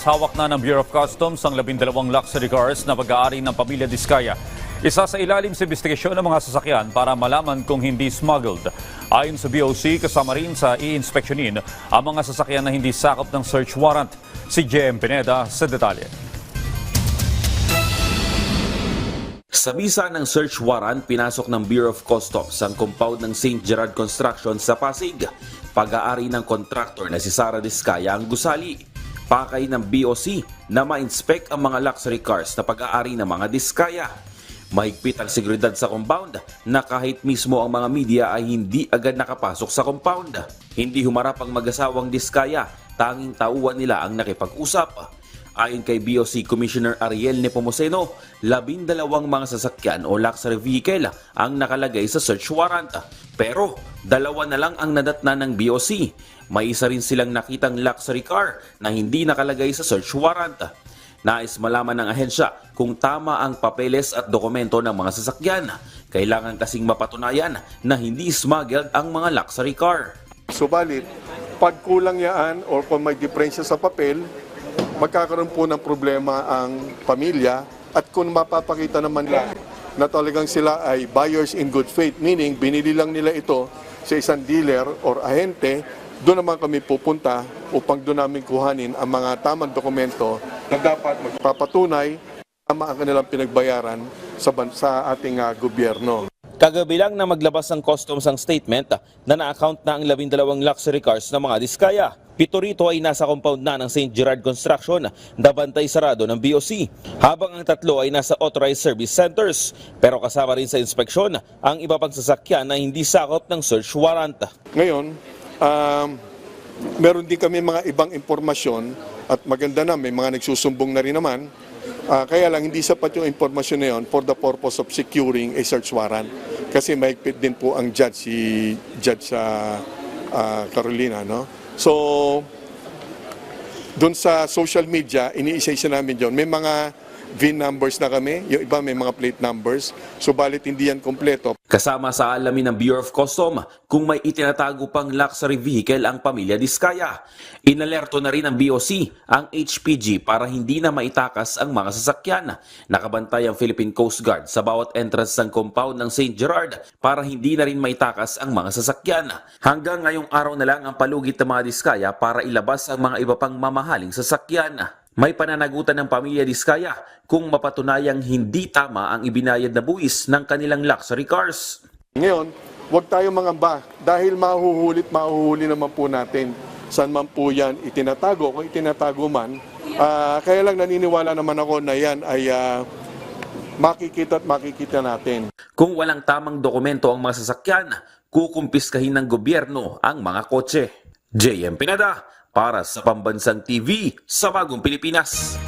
hawak na ng Bureau of Customs ang 12 luxury cars na pag-aari ng pamilya Diskaya. Isa sa ilalim sa investigasyon ng mga sasakyan para malaman kung hindi smuggled. Ayon sa BOC, kasama rin sa i-inspeksyonin ang mga sasakyan na hindi sakop ng search warrant. Si JM Pineda sa detalye. Sa bisa ng search warrant, pinasok ng Bureau of Customs ang compound ng St. Gerard Construction sa Pasig. Pag-aari ng kontraktor na si Sara Diskaya ang gusali. Pakay ng BOC na ma-inspect ang mga luxury cars na pag-aari ng mga Diskaya. Mahigpit ang seguridad sa compound na kahit mismo ang mga media ay hindi agad nakapasok sa compound. Hindi humarap ang mag-asawang Diskaya, tanging tauhan nila ang nakipag-usap. Ayon kay BOC Commissioner Ariel Nepomuceno, 12 mga sasakyan o luxury vehicle ang nakalagay sa search warrant. Pero 2 na lang ang nadatna ng BOC. May isa rin silang nakitang luxury car na hindi nakalagay sa search warrant. Nais malaman ng ahensya kung tama ang papeles at dokumento ng mga sasakyan. Kailangan kasing mapatunayan na hindi smuggled ang mga luxury car. Subalit, pag kulang yan or kung may diferensya sa papel, magkakaroon po ng problema ang pamilya at kung mapapakita naman nila na talagang sila ay buyers in good faith, meaning binili lang nila ito sa isang dealer or ahente, doon naman kami pupunta upang doon namin kuhanin ang mga tamang dokumento na dapat magpapatunay tama ang kanilang pinagbayaran sa ating gobyerno. Kagabi lang na maglabas ng customs ang statement na na-account na ang 12 luxury cars ng mga Diskaya. 7 rito ay nasa compound na ng St. Gerard Construction na bantay sarado ng BOC, habang ang 3 ay nasa authorized service centers. Pero kasama rin sa inspeksyon ang iba pang sasakyan na hindi sakop ng search warrant. Ngayon, meron din kami mga ibang impormasyon at maganda na may mga nagsusumbong na rin naman. Kaya lang hindi sapat yung impormasyon na yun for the purpose of securing a search warrant. Kasi mahigpit din po ang judge, si Judge Carolina. No? So, doon sa social media, iniisa-isa namin yun. May mga VIN numbers na kami, yung iba may mga plate numbers, subalit hindi yan kompleto. Kasama sa alamin ng Bureau of Customs kung may itinatago pang luxury vehicle ang pamilya Diskaya. Inalerto na rin ng BOC ang HPG para hindi na maitakas ang mga sasakyan. Nakabantay ang Philippine Coast Guard sa bawat entrance ng compound ng St. Gerard para hindi na rin maitakas ang mga sasakyan. Hanggang ngayong araw na lang ang palugit ng mga Diskaya para ilabas ang mga iba pang mamahaling sasakyan. May pananagutan ng pamilya Diskaya kung mapatunayang hindi tama ang ibinayad na buwis ng kanilang luxury cars. Ngayon, huwag tayong mangamba dahil mahuhuli naman po natin saan man po yan itinatago, kung itinatago man. Kaya lang naniniwala naman ako na yan ay makikita natin. Kung walang tamang dokumento ang mga sasakyan, kukumpiskahin ng gobyerno ang mga kotse. JM Pineda para sa Pambansang TV sa Bagong Pilipinas.